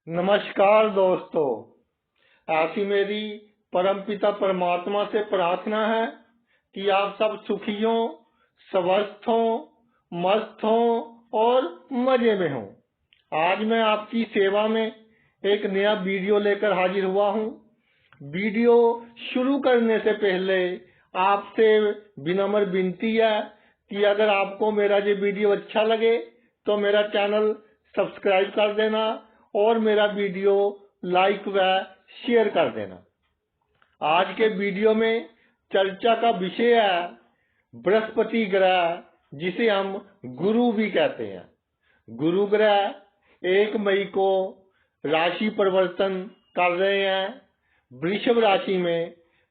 नमस्कार दोस्तों, ऐसी मेरी परमपिता परमात्मा से प्रार्थना है कि आप सब सुखी हो, स्वस्थ हो, मस्त हो और मजे में हो। आज मैं आपकी सेवा में एक नया वीडियो लेकर हाजिर हुआ हूँ। वीडियो शुरू करने से पहले आपसे विनम्र विनती है कि अगर आपको मेरा ये वीडियो अच्छा लगे तो मेरा चैनल सब्सक्राइब कर देना और मेरा वीडियो लाइक व शेयर कर देना। आज के वीडियो में चर्चा का विषय है बृहस्पति ग्रह, जिसे हम गुरु भी कहते हैं। गुरु ग्रह 1 मई को राशि परिवर्तन कर रहे हैं, वृषभ राशि में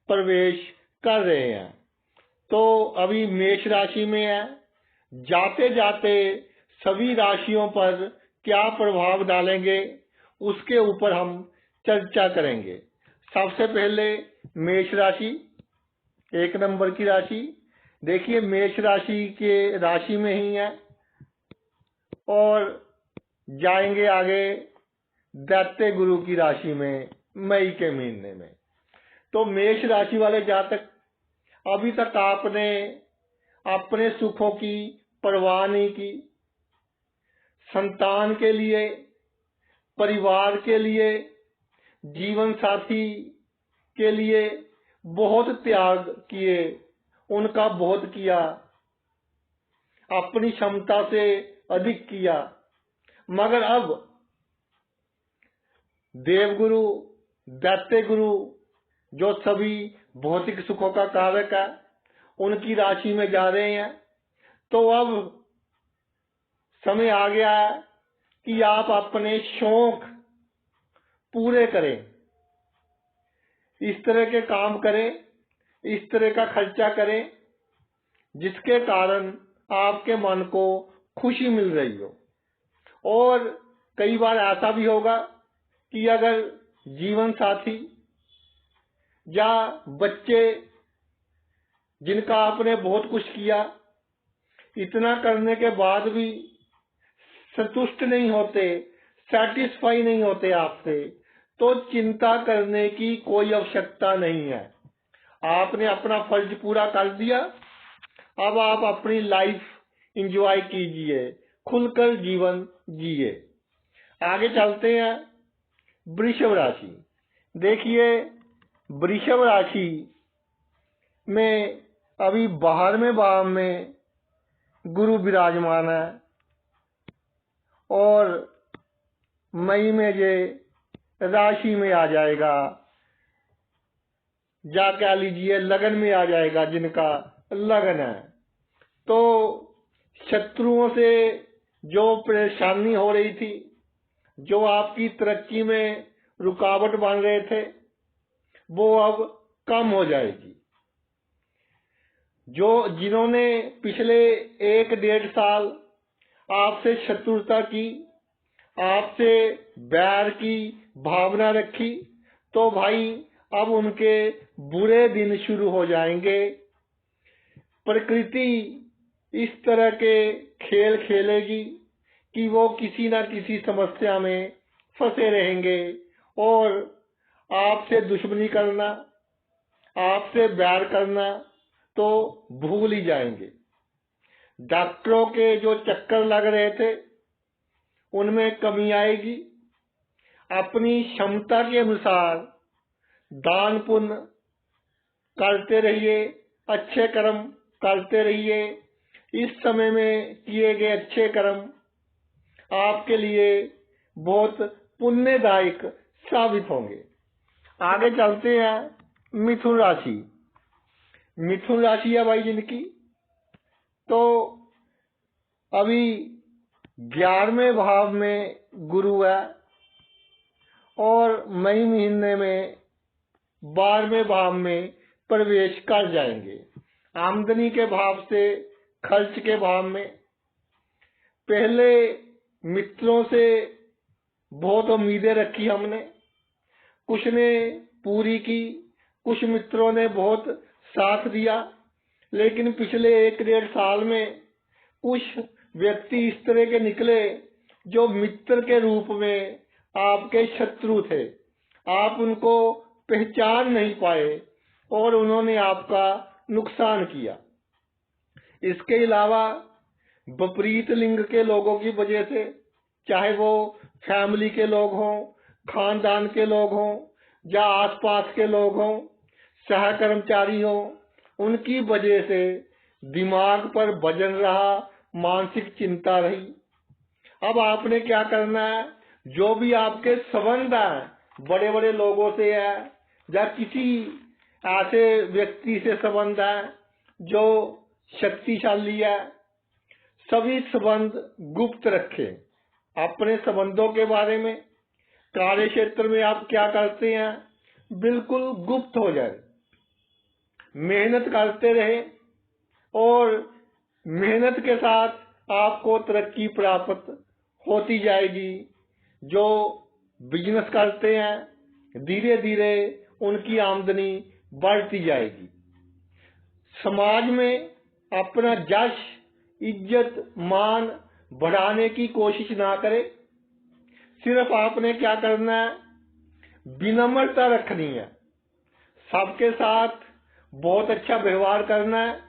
प्रवेश कर रहे हैं। तो अभी मेष राशि में है। जाते जाते सभी राशियों पर क्या प्रभाव डालेंगे उसके ऊपर हम चर्चा करेंगे। सबसे पहले मेष राशि, 1 नंबर की राशि। देखिए, मेष राशि के राशि में ही है और जाएंगे आगे दैत्य गुरु की राशि में मई के महीने में। तो मेष राशि वाले जातक, अभी तक आपने अपने सुखों की परवाह नहीं की। संतान के लिए, परिवार के लिए, जीवन साथी के लिए बहुत त्याग किए, उनका बहुत किया, अपनी क्षमता से अधिक किया। मगर अब देवगुरु, दैत्य गुरु, जो सभी भौतिक सुखों का कारक है, उनकी राशि में जा रहे हैं। तो अब समय आ गया है कि आप अपने शौक पूरे करें, इस तरह के काम करें, इस तरह का खर्चा करें जिसके कारण आपके मन को खुशी मिल रही हो। और कई बार ऐसा भी होगा कि अगर जीवन साथी या बच्चे, जिनका आपने बहुत कुछ किया, इतना करने के बाद भी संतुष्ट नहीं होते, सैटिस्फाई नहीं होते आपसे, तो चिंता करने की कोई आवश्यकता नहीं है। आपने अपना फर्ज पूरा कर दिया। अब आप अपनी लाइफ एंजॉय कीजिए, खुलकर जीवन जिए। आगे चलते हैं वृषभ राशि। देखिए, वृषभ राशि में अभी 12वें भाव में गुरु विराजमान है और मई में ये राशि में आ जाएगा, जा कह लीजिए लगन में आ जाएगा, जिनका लगन है। तो शत्रुओं से जो परेशानी हो रही थी, जो आपकी तरक्की में रुकावट बन रहे थे, वो अब कम हो जाएगी। जिन्होंने पिछले 1-1.5 साल आपसे शत्रुता की, आपसे बैर की भावना रखी, तो भाई अब उनके बुरे दिन शुरू हो जाएंगे। प्रकृति इस तरह के खेल खेलेगी कि वो किसी न किसी समस्या में फंसे रहेंगे और आपसे दुश्मनी करना, आपसे बैर करना तो भूल ही जाएंगे। डॉक्टरों के जो चक्कर लग रहे थे, उनमें कमी आएगी। अपनी क्षमता के अनुसार दान पुण्य करते रहिए, अच्छे कर्म करते रहिए। इस समय में किए गए अच्छे कर्म आपके लिए बहुत पुण्यदायक साबित होंगे। आगे चलते हैं मिथुन राशि। मिथुन राशि है भाई जिनकी, तो अभी 11वें भाव में गुरु है और मई महीने में 12वें भाव में प्रवेश कर जाएंगे। आमदनी के भाव से खर्च के भाव में। पहले मित्रों से बहुत उम्मीदें रखी हमने, कुछ ने पूरी की, कुछ मित्रों ने बहुत साथ दिया, लेकिन पिछले 1-1.5 साल में कुछ व्यक्ति इस तरह के निकले जो मित्र के रूप में आपके शत्रु थे, आप उनको पहचान नहीं पाए और उन्होंने आपका नुकसान किया। इसके अलावा विपरीत लिंग के लोगों की वजह से, चाहे वो फैमिली के लोग हों, खानदान के लोग हों या आसपास के लोग हों, सहकर्मचारी हों, उनकी वजह से दिमाग पर वजन रहा, मानसिक चिंता रही। अब आपने क्या करना है, जो भी आपके संबंध हैं बड़े बड़े लोगों से है या किसी ऐसे व्यक्ति से संबंध है जो शक्तिशाली है, सभी संबंध गुप्त रखें। अपने संबंधों के बारे में, कार्य क्षेत्र में आप क्या करते हैं, बिल्कुल गुप्त हो जाए। मेहनत करते रहे और मेहनत के साथ आपको तरक्की प्राप्त होती जाएगी। जो बिजनेस करते हैं धीरे धीरे उनकी आमदनी बढ़ती जाएगी। समाज में अपना यश, इज्जत, मान बढ़ाने की कोशिश ना करें। सिर्फ आपने क्या करना है, विनम्रता रखनी है, सबके साथ बहुत अच्छा व्यवहार करना है,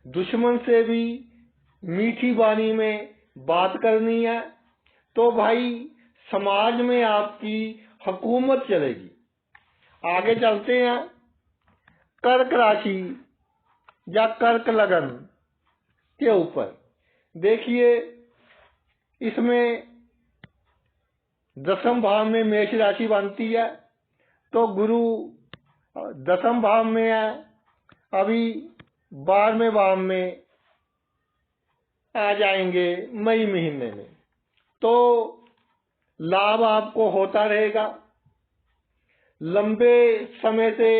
दुश्मन से भी मीठी वाणी में बात करनी है, तो भाई समाज में आपकी हुकूमत चलेगी। आगे चलते हैं। कर्क राशि या कर्क लगन के ऊपर देखिए, इसमें दसम भाव में मेष राशि बनती है, तो गुरु दसम भाव में है, अभी 12वें भाव में आ जाएंगे मई महीने में, तो लाभ आपको होता रहेगा। लंबे समय से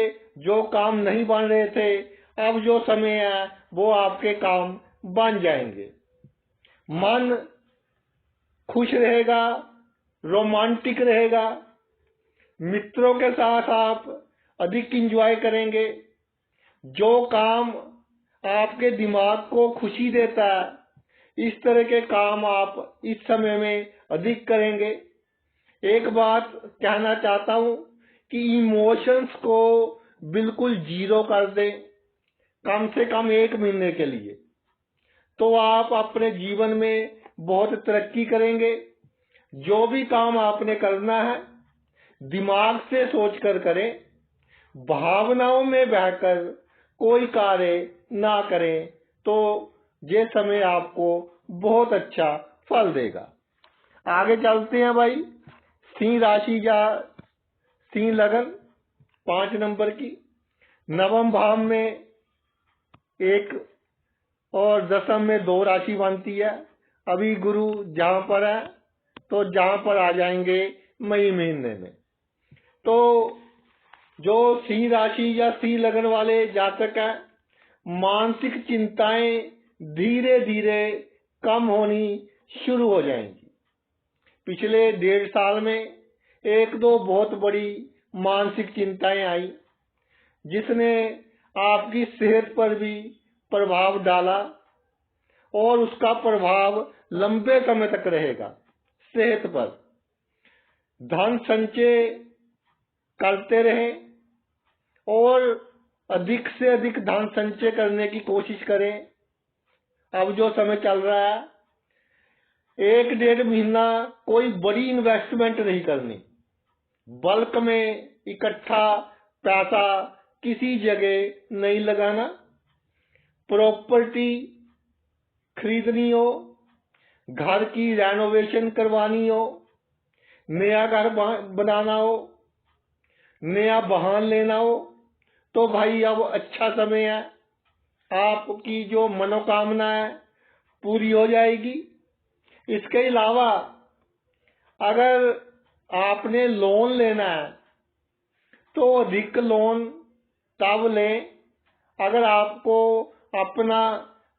जो काम नहीं बन रहे थे, अब जो समय है वो आपके काम बन जाएंगे। मन खुश रहेगा, रोमांटिक रहेगा, मित्रों के साथ आप अधिक इंजॉय करेंगे। जो काम आपके दिमाग को खुशी देता है, इस तरह के काम आप इस समय में अधिक करेंगे। एक बात कहना चाहता हूं कि इमोशंस को बिल्कुल जीरो कर दें, कम से कम 1 महीने के लिए, तो आप अपने जीवन में बहुत तरक्की करेंगे। जो भी काम आपने करना है दिमाग से सोचकर करें, भावनाओं में बहकर कोई कार्य ना करें, तो ये समय आपको बहुत अच्छा फल देगा। आगे चलते हैं भाई। सिंह राशि या सिंह लगन 5 नंबर की, नवम भाव में 1 और दसम में 2 राशि बनती है। अभी गुरु जहां पर है तो जहां पर आ जाएंगे मई महीने में। तो जो सिंह राशि या सिंह लगन वाले जातक हैं, मानसिक चिंताएं धीरे धीरे कम होनी शुरू हो जाएंगी। पिछले 1.5 साल में 1-2 बहुत बड़ी मानसिक चिंताएं आई, जिसने आपकी सेहत पर भी प्रभाव डाला और उसका प्रभाव लंबे समय तक रहेगा सेहत पर। धन संचय करते रहें और अधिक से अधिक धन संचय करने की कोशिश करें। अब जो समय चल रहा है, 1-1.5 महीना कोई बड़ी इन्वेस्टमेंट नहीं करनी, बल्क में इकट्ठा पैसा किसी जगह नहीं लगाना। प्रॉपर्टी खरीदनी हो, घर की रेनोवेशन करवानी हो, नया घर बनाना हो, नया वाहन लेना हो, तो भाई अब अच्छा समय है, आपकी जो मनोकामना है पूरी हो जाएगी। इसके अलावा अगर आपने लोन लेना है तो अधिक लोन तब लें अगर आपको अपना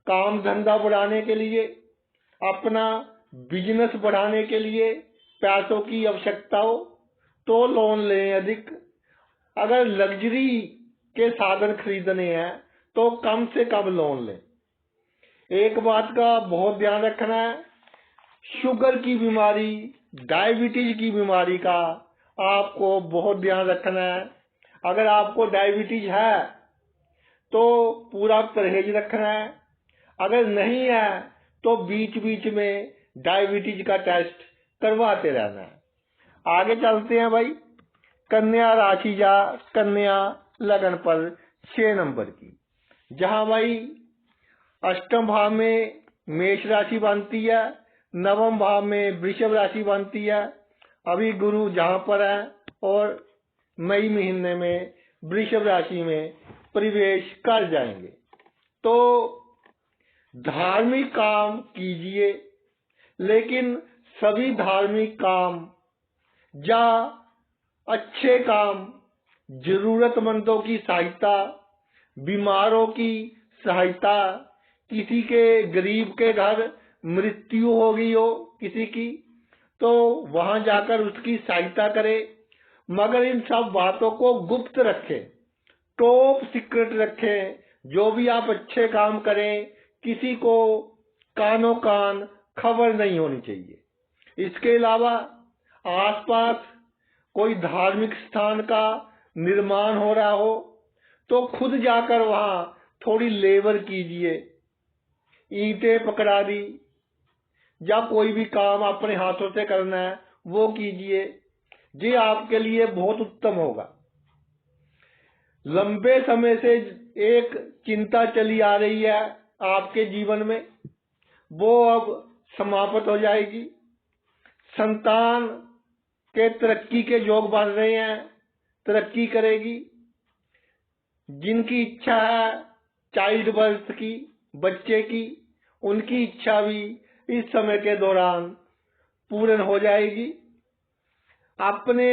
काम धंधा बढ़ाने के लिए, अपना बिजनेस बढ़ाने के लिए पैसों की आवश्यकता हो तो लोन लें अधिक। अगर लग्जरी के साधन खरीदने हैं तो कम से कम लोन लें। एक बात का बहुत ध्यान रखना है, शुगर की बीमारी डायबिटीज की बीमारी का आपको बहुत ध्यान रखना है। अगर आपको डायबिटीज है तो पूरा परहेज रखना है, अगर नहीं है तो बीच बीच में डायबिटीज का टेस्ट करवाते रहना है। आगे चलते हैं भाई, कन्या राशि या कन्या लगन पर 6 नंबर की, जहां भाई अष्टम भाव में मेष राशि बनती है, नवम भाव में वृषभ राशि बनती है। अभी गुरु जहां पर है और मई महीने में वृषभ राशि में प्रवेश कर जाएंगे। तो धार्मिक काम कीजिए, लेकिन सभी धार्मिक काम या अच्छे काम, जरूरतमंदों की सहायता, बीमारों की सहायता, किसी के गरीब के घर मृत्यु हो गई हो किसी की, तो वहां जाकर उसकी सहायता करे, मगर इन सब बातों को गुप्त रखें, टॉप सीक्रेट रखें। जो भी आप अच्छे काम करें, किसी को कानो कान खबर नहीं होनी चाहिए। इसके अलावा आसपास कोई धार्मिक स्थान का निर्माण हो रहा हो तो खुद जाकर वहां थोड़ी लेबर कीजिए, ईंटें पकड़ा दी, या कोई भी काम अपने हाथों से करना है वो कीजिए, ये आपके लिए बहुत उत्तम होगा। लंबे समय से एक चिंता चली आ रही है आपके जीवन में, वो अब समाप्त हो जाएगी। संतान के तरक्की के योग बन रहे हैं, तरक्की करेगी। जिनकी इच्छा है चाइल्ड बर्थ की, बच्चे की, उनकी इच्छा भी इस समय के दौरान पूर्ण हो जाएगी। अपने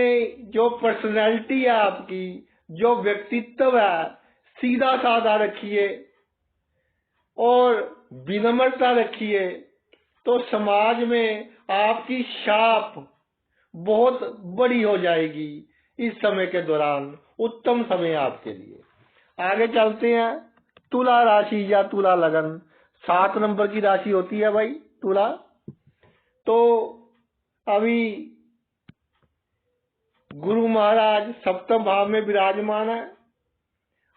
जो पर्सनैलिटी है आपकी, जो व्यक्तित्व है, सीधा साधा रखिए और विनम्रता रखिए, तो समाज में आपकी छाप बहुत बड़ी हो जाएगी। इस समय के दौरान उत्तम समय आपके लिए। आगे चलते हैं, तुला राशि या तुला लगन 7 नंबर की राशि होती है भाई तुला। तो अभी गुरु महाराज सप्तम भाव में विराजमान है,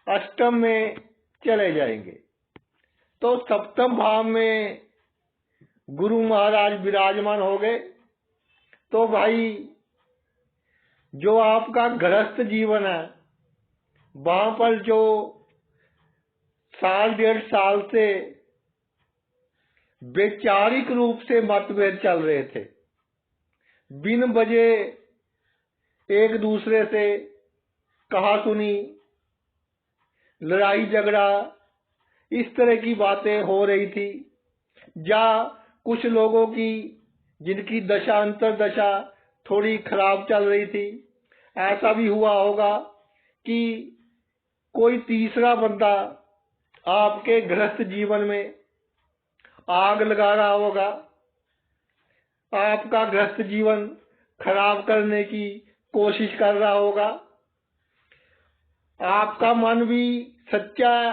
अष्टम में चले जाएंगे। तो सप्तम भाव में गुरु महाराज विराजमान हो गए तो भाई जो आपका गृहस्थ जीवन है, वहां पर जो 1.5 साल से वैचारिक रूप से मतभेद चल रहे थे, बिन वजह एक दूसरे से कहा सुनी, लड़ाई झगड़ा, इस तरह की बातें हो रही थी, या कुछ लोगों की जिनकी दशा अंतर दशा थोड़ी खराब चल रही थी, ऐसा भी हुआ होगा कि कोई तीसरा बंदा आपके गृहस्थ जीवन में आग लगा रहा होगा, आपका गृहस्थ जीवन खराब करने की कोशिश कर रहा होगा। आपका मन भी सच्चा है,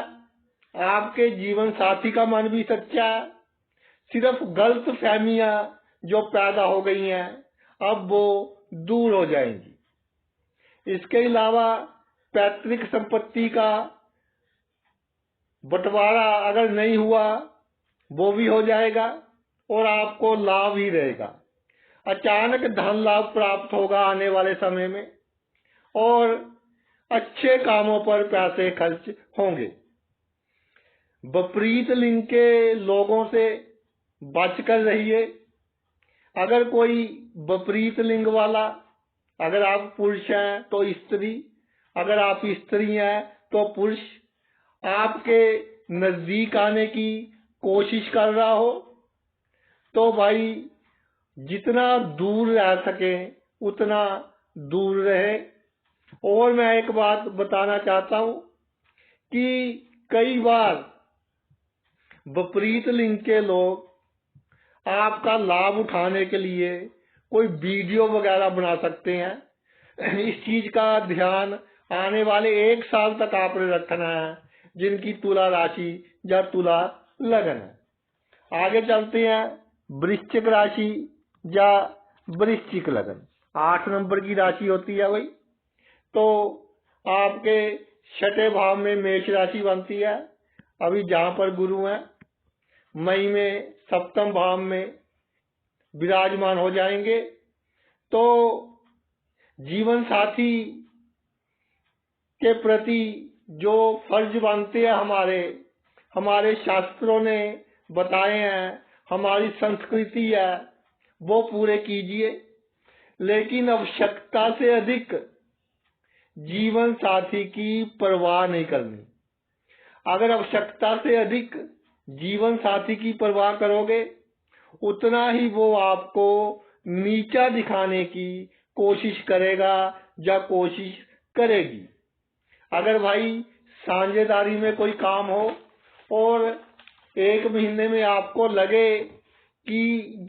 आपके जीवन साथी का मन भी सच्चा है, सिर्फ गलत फहमियां जो पैदा हो गई हैं अब वो दूर हो जाएंगी। इसके अलावा पैतृक संपत्ति का बंटवारा अगर नहीं हुआ वो भी हो जाएगा और आपको लाभ ही रहेगा। अचानक धन लाभ प्राप्त होगा आने वाले समय में और अच्छे कामों पर पैसे खर्च होंगे। विपरीत लिंग के लोगों से बचकर रहिए। अगर कोई विपरीत लिंग वाला, अगर आप पुरुष हैं तो स्त्री, अगर आप स्त्री हैं तो पुरुष आपके नजदीक आने की कोशिश कर रहा हो तो भाई जितना दूर रह सके उतना दूर रहे। और मैं एक बात बताना चाहता हूं कि कई बार विपरीत लिंग के लोग आपका लाभ उठाने के लिए कोई वीडियो वगैरह बना सकते हैं। इस चीज का ध्यान आने वाले 1 साल तक आपने रखना है जिनकी तुला राशि या तुला लगन है। आगे चलते हैं, वृश्चिक राशि या वृश्चिक लगन। 8 नंबर की राशि होती है भाई। तो आपके छठे भाव में मेष राशि बनती है। अभी जहां पर गुरु है मई में सप्तम भाव में विराजमान हो जाएंगे। तो जीवन साथी के प्रति जो फर्ज बनते हैं हमारे शास्त्रों ने बताए हैं, हमारी संस्कृति है, वो पूरे कीजिए। लेकिन आवश्यकता से अधिक जीवन साथी की परवाह नहीं करनी। अगर आवश्यकता से अधिक जीवन साथी की परवाह करोगे उतना ही वो आपको नीचा दिखाने की कोशिश करेगा या कोशिश करेगी। अगर भाई साझेदारी में कोई काम हो और 1 महीने में आपको लगे कि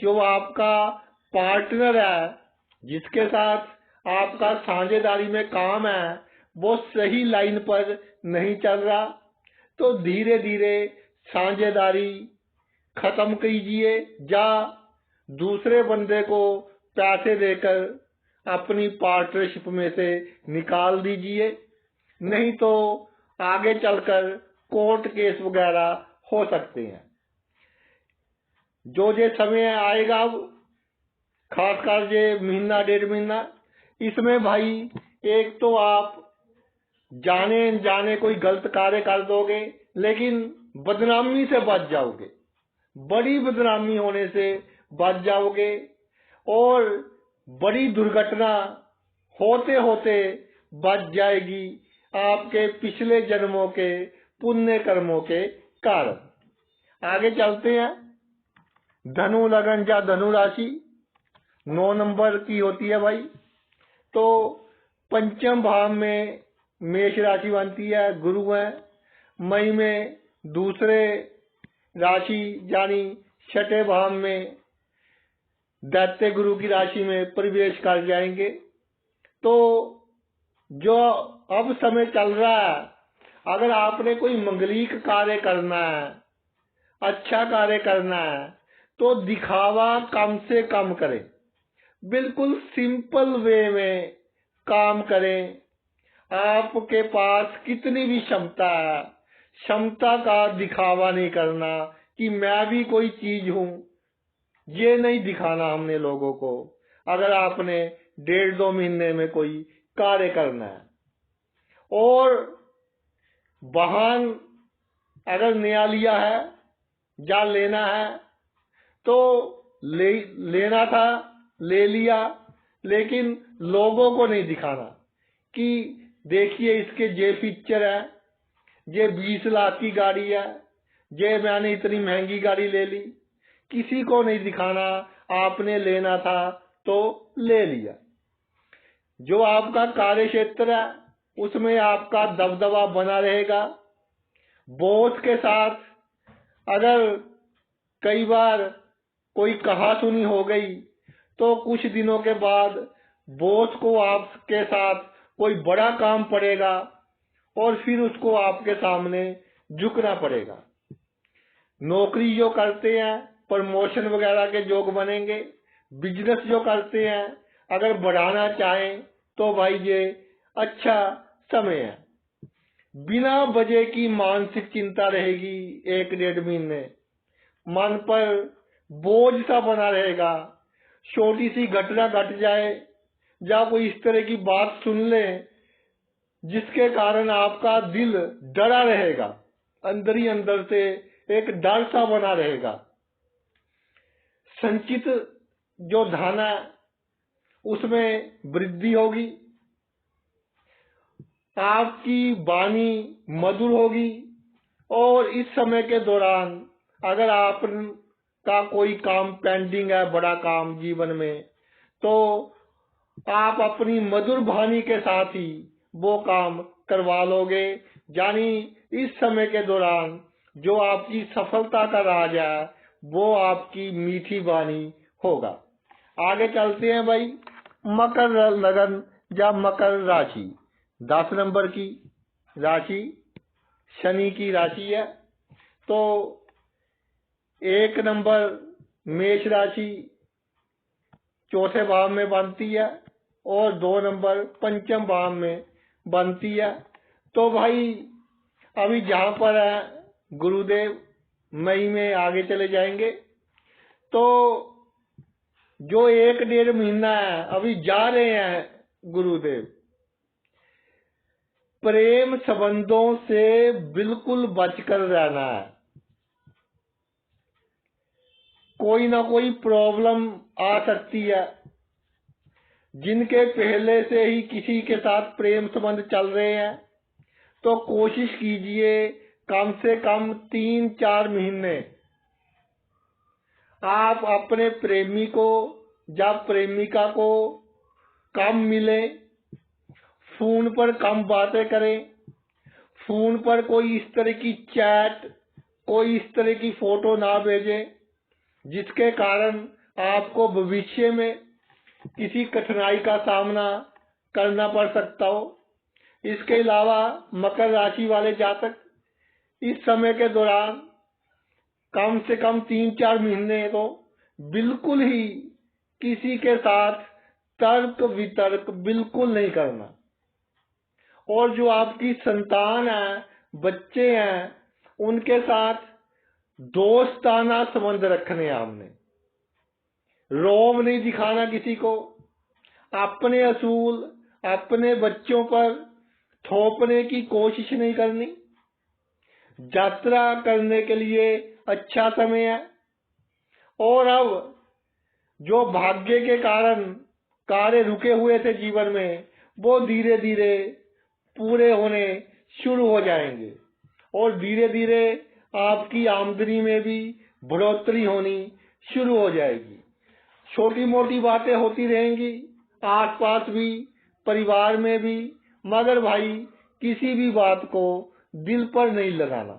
जो आपका पार्टनर है, जिसके साथ आपका साझेदारी में काम है, वो सही लाइन पर नहीं चल रहा, तो धीरे धीरे साझेदारी खत्म कीजिए या दूसरे बंदे को पैसे देकर अपनी पार्टनरशिप में से निकाल दीजिए। नहीं तो आगे चलकर कोर्ट केस वगैरह हो सकते हैं। जो ये समय आएगा अब खासकर ये महीना 1.5 महीना, इसमें भाई एक तो आप जाने जाने कोई गलत कार्य कर दोगे लेकिन बदनामी से बच जाओगे, बड़ी बदनामी होने से बच जाओगे और बड़ी दुर्घटना होते होते बच जाएगी आपके पिछले जन्मों के पुण्य कर्मों के कारण। आगे चलते हैं। धनु लगन या धनु राशि 9 नंबर की होती है भाई। तो पंचम भाव में मेष राशि बनती है, गुरु है। मई में दूसरे राशि यानी छठे भाव में दैत्य गुरु की राशि में प्रवेश कर जाएंगे। तो जो अब समय चल रहा है, अगर आपने कोई मंगलिक कार्य करना है, अच्छा कार्य करना है, तो दिखावा कम से कम करें, बिल्कुल सिंपल वे में काम करें। आपके पास कितनी भी क्षमता है, क्षमता का दिखावा नहीं करना कि मैं भी कोई चीज हूं, ये नहीं दिखाना हमने लोगों को। अगर आपने 1.5-2 महीने में कोई कार्य करना है और वाहन अगर नया लिया है या लेना है तो लेना था, ले लिया, लेकिन लोगों को नहीं दिखाना कि देखिए इसके ये फीचर है, ये 20 लाख की गाड़ी है, ये मैंने इतनी महंगी गाड़ी ले ली। किसी को नहीं दिखाना, आपने लेना था तो ले लिया। जो आपका कार्य क्षेत्र है उसमें आपका दबदबा बना रहेगा। बॉस के साथ अगर कई बार कोई कहा सुनी हो गई तो कुछ दिनों के बाद बॉस को आपके साथ कोई बड़ा काम पड़ेगा और फिर उसको आपके सामने झुकना पड़ेगा। नौकरी जो करते हैं प्रमोशन वगैरह के योग बनेंगे। बिजनेस जो करते हैं अगर बढ़ाना चाहें तो भाई ये अच्छा समय है। बिना वजह की मानसिक चिंता रहेगी 1-1.5 महीने, मन पर बोझ सा बना रहेगा। छोटी सी घटना घट जाए या कोई इस तरह की बात सुन ले जिसके कारण आपका दिल डरा रहेगा, अंदर ही अंदर से एक डर सा बना रहेगा। संचित जो धन है उसमें वृद्धि होगी, आपकी वाणी मधुर होगी और इस समय के दौरान अगर आपका कोई काम पेंडिंग है, बड़ा काम जीवन में, तो आप अपनी मधुर वाणी के साथ ही वो काम करवा लोगे। यानी इस समय के दौरान जो आपकी सफलता का राज है वो आपकी मीठी वाणी होगा। आगे चलते हैं भाई। मकर लगन या मकर राशि 10 नंबर की राशि शनि की राशि है। तो 1 नंबर मेष राशि, चौथे भाव में बनती है और 2 नंबर पंचम भाव में बनती है। तो भाई अभी जहाँ पर है गुरुदेव मई में आगे चले जाएंगे। तो जो 1-1.5 महीना है अभी जा रहे हैं गुरुदेव, प्रेम संबंधों से बिल्कुल बचकर रहना है। कोई ना कोई प्रॉब्लम आ सकती है। जिनके पहले से ही किसी के साथ प्रेम संबंध चल रहे हैं तो कोशिश कीजिए कम से कम 3-4 महीने आप अपने प्रेमी को या प्रेमिका को कम मिले, फोन पर कम बातें करें, फोन पर कोई इस तरह की चैट, कोई इस तरह की फोटो ना भेजें जिसके कारण आपको भविष्य में किसी कठिनाई का सामना करना पड़ सकता हो। इसके अलावा मकर राशि वाले जातक इस समय के दौरान कम से कम 3-4 महीने तो बिल्कुल ही किसी के साथ तर्क वितर्क बिल्कुल नहीं करना। और जो आपकी संतान है, बच्चे हैं, उनके साथ दोस्ताना संबंध रखने आपने। रोब नहीं दिखाना किसी को। अपने असूल अपने बच्चों पर थोपने की कोशिश नहीं करनी। यात्रा करने के लिए अच्छा समय है। और अब जो भाग्य के कारण कार्य रुके हुए थे जीवन में वो धीरे धीरे पूरे होने शुरू हो जाएंगे और धीरे धीरे आपकी आमदनी में भी बढ़ोतरी होनी शुरू हो जाएगी। छोटी मोटी बातें होती रहेंगी आसपास भी, परिवार में भी, मगर भाई किसी भी बात को दिल पर नहीं लगाना।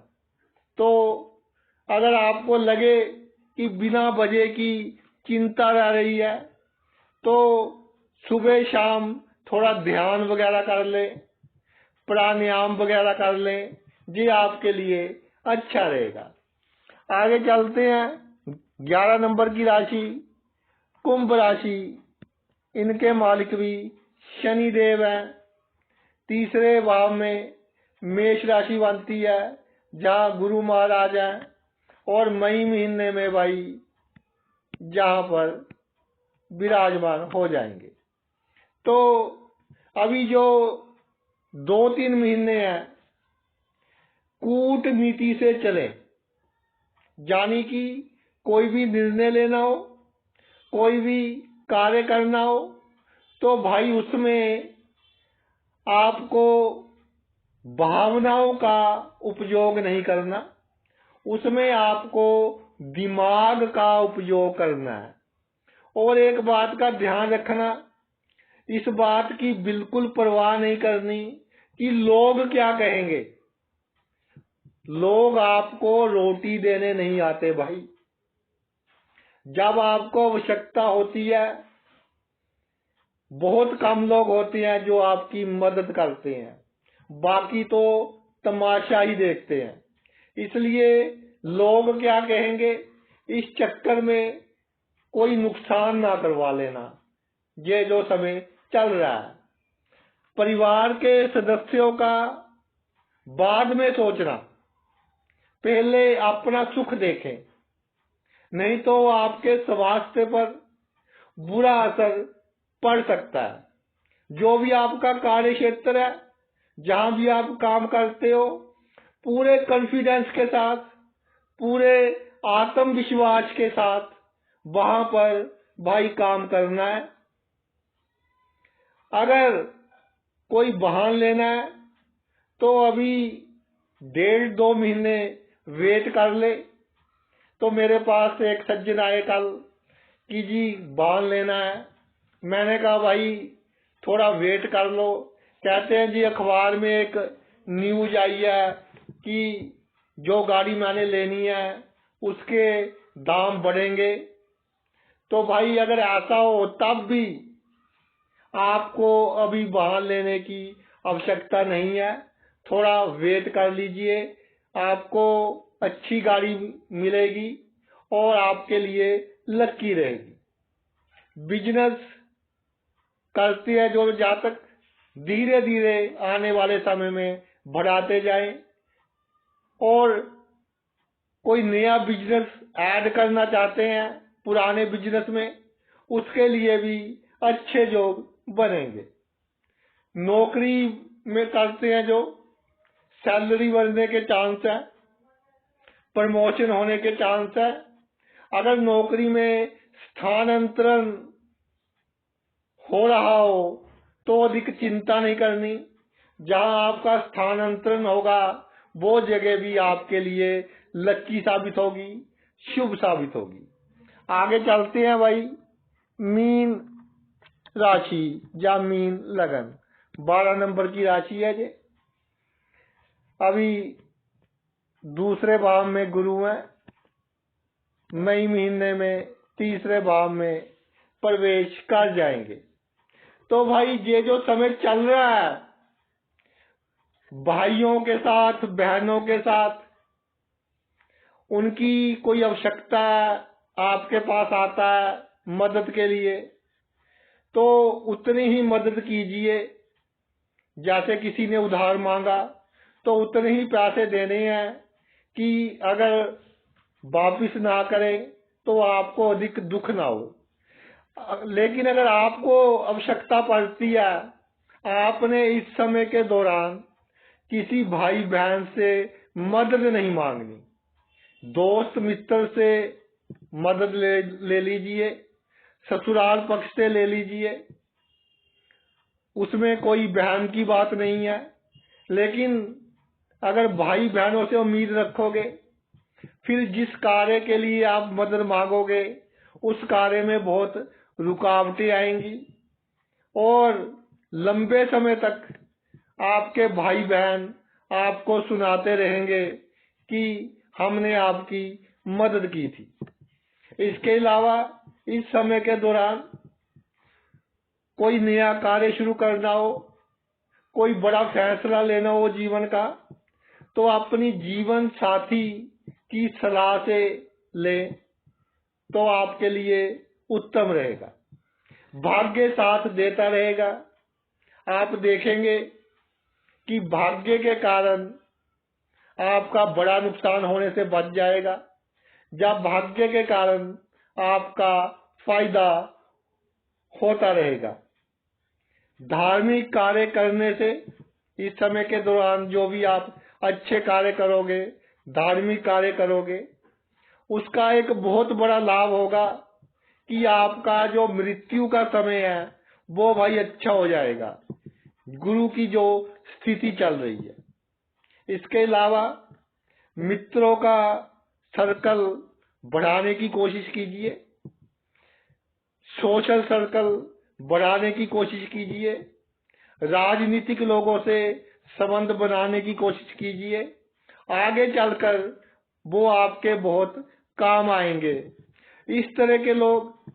तो अगर आपको लगे कि बिना वजह की चिंता रह रही है तो सुबह शाम थोड़ा ध्यान वगैरह कर लें, प्राणायाम वगैरह कर लें, ये आपके लिए अच्छा रहेगा। आगे चलते हैं। 11 नंबर की राशि कुंभ राशि, इनके मालिक भी शनि देव हैं। तीसरे भाव में मेष राशि बनती है जहाँ गुरु महाराज हैं और मई महीने में भाई जहाँ पर विराजमान हो जाएंगे। तो अभी जो 2-3 महीने हैं कूटनीति से चले, यानी कि कोई भी निर्णय लेना हो, कोई भी कार्य करना हो तो भाई उसमें आपको भावनाओं का उपयोग नहीं करना, उसमें आपको दिमाग का उपयोग करना है। और एक बात का ध्यान रखना, इस बात की बिल्कुल परवाह नहीं करनी कि लोग क्या कहेंगे। लोग आपको रोटी देने नहीं आते भाई। जब आपको आवश्यकता होती है बहुत कम लोग होते हैं जो आपकी मदद करते हैं, बाकी तो तमाशा ही देखते हैं। इसलिए लोग क्या कहेंगे इस चक्कर में कोई नुकसान ना करवा लेना। ये जो समय चल रहा है परिवार के सदस्यों का बाद में सोचना, पहले अपना सुख देखें, नहीं तो आपके स्वास्थ्य पर बुरा असर पड़ सकता है। जो भी आपका कार्य क्षेत्र है, जहां भी आप काम करते हो, पूरे कॉन्फिडेंस के साथ, पूरे आत्मविश्वास के साथ वहां पर भाई काम करना है। अगर कोई वाहन लेना है तो अभी 1.5-2 महीने वेट कर ले। तो मेरे पास एक सज्जन आए कल कि जी वाहन लेना है। मैंने कहा भाई थोड़ा वेट कर लो। कहते हैं जी अखबार में एक न्यूज आई है कि जो गाड़ी मैंने लेनी है उसके दाम बढ़ेंगे। तो भाई अगर ऐसा हो तब भी आपको अभी वाहन लेने की आवश्यकता नहीं है, थोड़ा वेट कर लीजिए, आपको अच्छी गाड़ी मिलेगी और आपके लिए लकी रहेगी। बिजनेस करते हैं जो जातक, धीरे धीरे आने वाले समय में बढ़ाते जाएं। और कोई नया बिजनेस ऐड करना चाहते हैं पुराने बिजनेस में, उसके लिए भी अच्छे योग बनेंगे। नौकरी में करते हैं जो, सैलरी बढ़ने के चांस है, प्रमोशन होने के चांस है। अगर नौकरी में स्थानांतरण हो रहा हो तो अधिक चिंता नहीं करनी। जहां आपका स्थानांतरण होगा वो जगह भी आपके लिए लक्की साबित होगी, शुभ साबित होगी। आगे चलते हैं भाई। मीन राशि या मीन लगन 12 नंबर की राशि है ये। अभी दूसरे भाव में गुरु है, मई महीने में तीसरे भाव में प्रवेश कर जाएंगे। तो भाई ये जो समय चल रहा है, भाइयों के साथ, बहनों के साथ, उनकी कोई आवश्यकता आपके पास आता है मदद के लिए, तो उतनी ही मदद कीजिए। जैसे किसी ने उधार मांगा तो उतने ही पैसे देने हैं कि अगर वापिस ना करें तो आपको अधिक दुख ना हो। लेकिन अगर आपको आवश्यकता पड़ती है, आपने इस समय के दौरान किसी भाई बहन से मदद नहीं मांगनी। दोस्त मित्र से मदद ले लीजिए, ससुराल पक्ष से ले लीजिए, उसमें कोई बहन की बात नहीं है। लेकिन अगर भाई बहनों से उम्मीद रखोगे, फिर जिस कार्य के लिए आप मदद मांगोगे उस कार्य में बहुत रुकावटें आएंगी और लंबे समय तक आपके भाई बहन आपको सुनाते रहेंगे कि हमने आपकी मदद की थी। इसके अलावा इस समय के दौरान कोई नया कार्य शुरू करना हो, कोई बड़ा फैसला लेना हो जीवन का, तो अपनी जीवन साथी की सलाह से लें तो आपके लिए उत्तम रहेगा। भाग्य साथ देता रहेगा। आप देखेंगे कि भाग्य के कारण आपका बड़ा नुकसान होने से बच जाएगा, जब भाग्य के कारण आपका फायदा होता रहेगा। धार्मिक कार्य करने से इस समय के दौरान जो भी आप अच्छे कार्य करोगे, धार्मिक कार्य करोगे, उसका एक बहुत बड़ा लाभ होगा कि आपका जो मृत्यु का समय है वो भाई अच्छा हो जाएगा, गुरु की जो स्थिति चल रही है। इसके अलावा मित्रों का सर्कल बढ़ाने की कोशिश कीजिए, सोशल सर्कल बढ़ाने की कोशिश कीजिए, राजनीतिक लोगों से संबंध बनाने की कोशिश कीजिए। आगे चलकर वो आपके बहुत काम आएंगे। इस तरह के लोग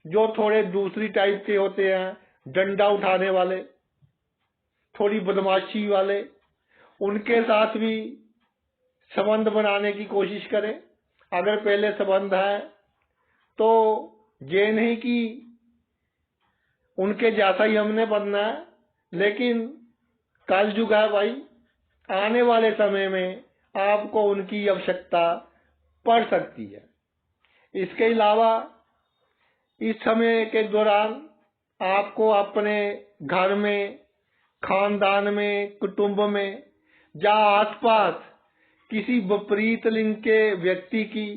जो थोड़े दूसरी टाइप के होते हैं, डंडा उठाने वाले, थोड़ी बदमाशी वाले, उनके साथ भी संबंध बनाने की कोशिश करें। अगर पहले संबंध है तो ये नहीं कि उनके जैसा ही हमने बनना है, लेकिन कलयुग है भाई, आने वाले समय में आपको उनकी आवश्यकता पड़ सकती है। इसके अलावा इस समय के दौरान आपको अपने घर में, खानदान में, कुटुंब में या आसपास किसी विपरीत लिंग के व्यक्ति की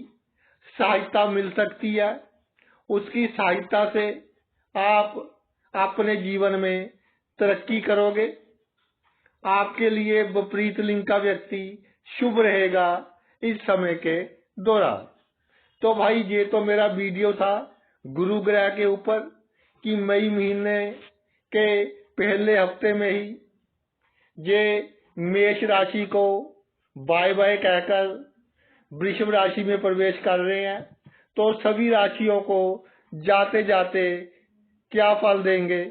सहायता मिल सकती है। उसकी सहायता से आप अपने जीवन में तरक्की करोगे। आपके लिए विपरीत लिंग का व्यक्ति शुभ रहेगा इस समय के दौरान। तो भाई ये तो मेरा वीडियो था गुरु ग्रह के ऊपर कि मई महीने के पहले हफ्ते में ही ये मेष राशि को बाय बाय कहकर वृषभ राशि में प्रवेश कर रहे हैं। तो सभी राशियों को जाते जाते क्या फल देंगे,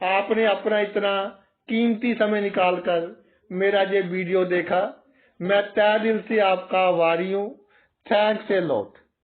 आपने अपना इतना कीमती समय निकालकर मेरा ये वीडियो देखा, मैं तहे दिल से आपका आभारी हूँ। Thanks a lot.